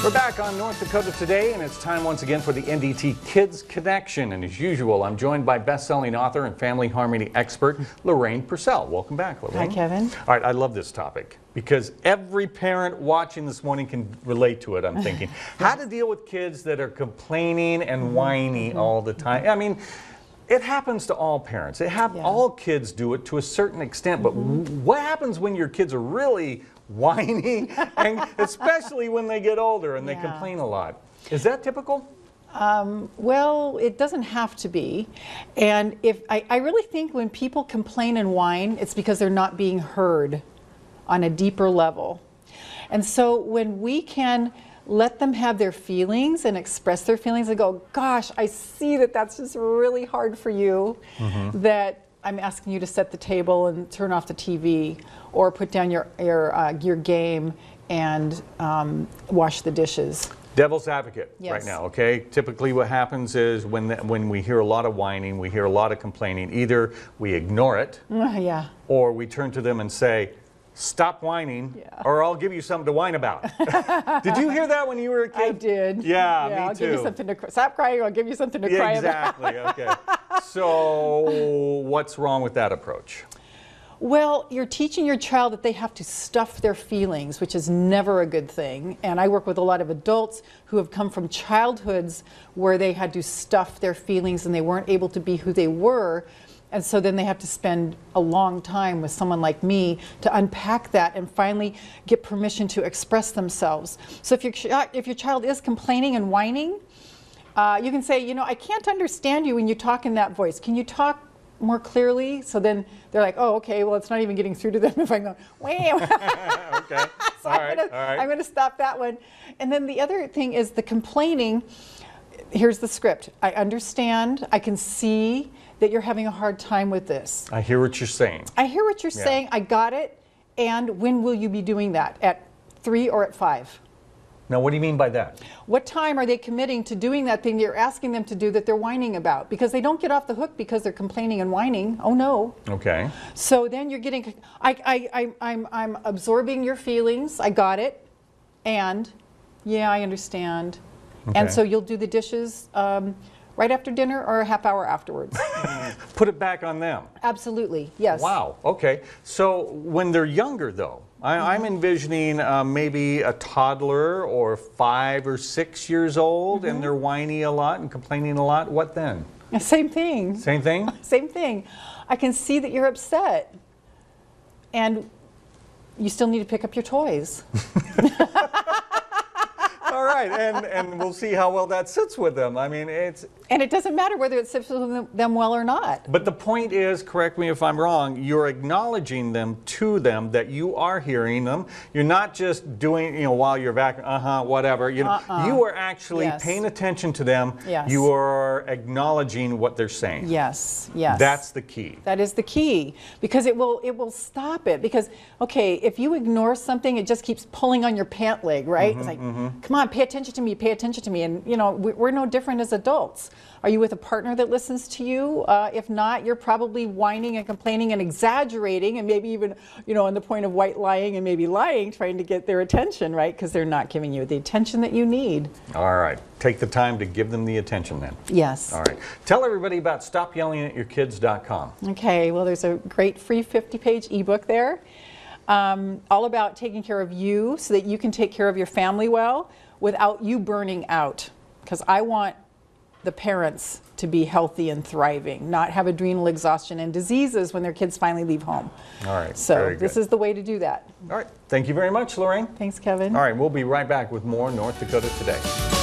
We're back on North Dakota Today, and it's time once again for the NDT Kids Connection. And as usual, I'm joined by best-selling author and family harmony expert, Lorraine Pursell. Welcome back, Lorraine. Hi, Kevin. All right, I love this topic because every parent watching this morning can relate to it, I'm thinking. How to deal with kids that are complaining and whiny all the time. I mean, it happens to all parents. All kids do it to a certain extent, but what happens when your kids are really whiny, and especially when they get older and they complain a lot? Is that typical? Well, it doesn't have to be. And I really think when people complain and whine, it's because they're not being heard on a deeper level. And so when we can let them have their feelings and express their feelings and go, gosh, I see that that's just really hard for you, that I'm asking you to set the table and turn off the TV, or put down your game and wash the dishes. Devil's advocate right now, okay? Typically what happens is when we hear a lot of whining, we hear a lot of complaining, either we ignore it or we turn to them and say, stop whining, or I'll give you something to whine about. Did you hear that when you were a kid? I did. Yeah, me I'll too. give you something to stop crying, or I'll give you something to cry about. Exactly, okay. So what's wrong with that approach? Well, you're teaching your child that they have to stuff their feelings, which is never a good thing. And I work with a lot of adults who have come from childhoods where they had to stuff their feelings and they weren't able to be who they were. And so then they have to spend a long time with someone like me to unpack that and finally get permission to express themselves. So if your child is complaining and whining, you can say, you know, I can't understand you when you talk in that voice. Can you talk more clearly? So then they're like, oh, okay, well, it's not even getting through to them if I go, wow. Okay, So all right. I'm going to stop that one. And then the other thing is the complaining. Here's the script. I understand. I can see that you're having a hard time with this. I hear what you're saying. I hear what you're saying. I got it. And when will you be doing that? At 3 or at 5? Now, what do you mean by that? What time are they committing to doing that thing you're asking them to do that they're whining about? Because they don't get off the hook because they're complaining and whining. Oh, no. Okay. So then you're getting, I'm absorbing your feelings. I got it. And, yeah, I understand. Okay. And so you'll do the dishes right after dinner or a half hour afterwards. Put it back on them. Absolutely, yes. Wow, okay. So when they're younger, though, I'm envisioning maybe a toddler or 5 or 6 years old, and they're whiny a lot and complaining a lot. What then? Same thing. Same thing? Same thing. I can see that you're upset, and you still need to pick up your toys. All right, and we'll see how well that sits with them. I mean, and it doesn't matter whether it sits with them well or not. But the point is, correct me if I'm wrong, you're acknowledging them to them that you are hearing them. You're not just doing, you know, while you're vacuuming, whatever. You know, you are actually paying attention to them. Yes. You are acknowledging what they're saying. Yes, yes. That's the key. That is the key, because it will stop it. Because, okay, if you ignore something, it just keeps pulling on your pant leg, right? It's like, come on, pay attention to me, pay attention to me. And, you know, we're no different as adults. Are you with a partner that listens to you? If not, you're probably whining and complaining and exaggerating, and maybe even, you know, on the point of white lying and maybe lying, trying to get their attention, right? Because they're not giving you the attention that you need. All right. Take the time to give them the attention then. Yes. All right. Tell everybody about StopYellingAtYourKids.com. Okay. Well, there's a great free 50-page ebook there, all about taking care of you so that you can take care of your family well without you burning out. Because I want the parents to be healthy and thriving, not have adrenal exhaustion and diseases when their kids finally leave home. All right. So this is the way to do that. All right. Thank you very much, Lorraine. Thanks, Kevin. All right. We'll be right back with more North Dakota Today.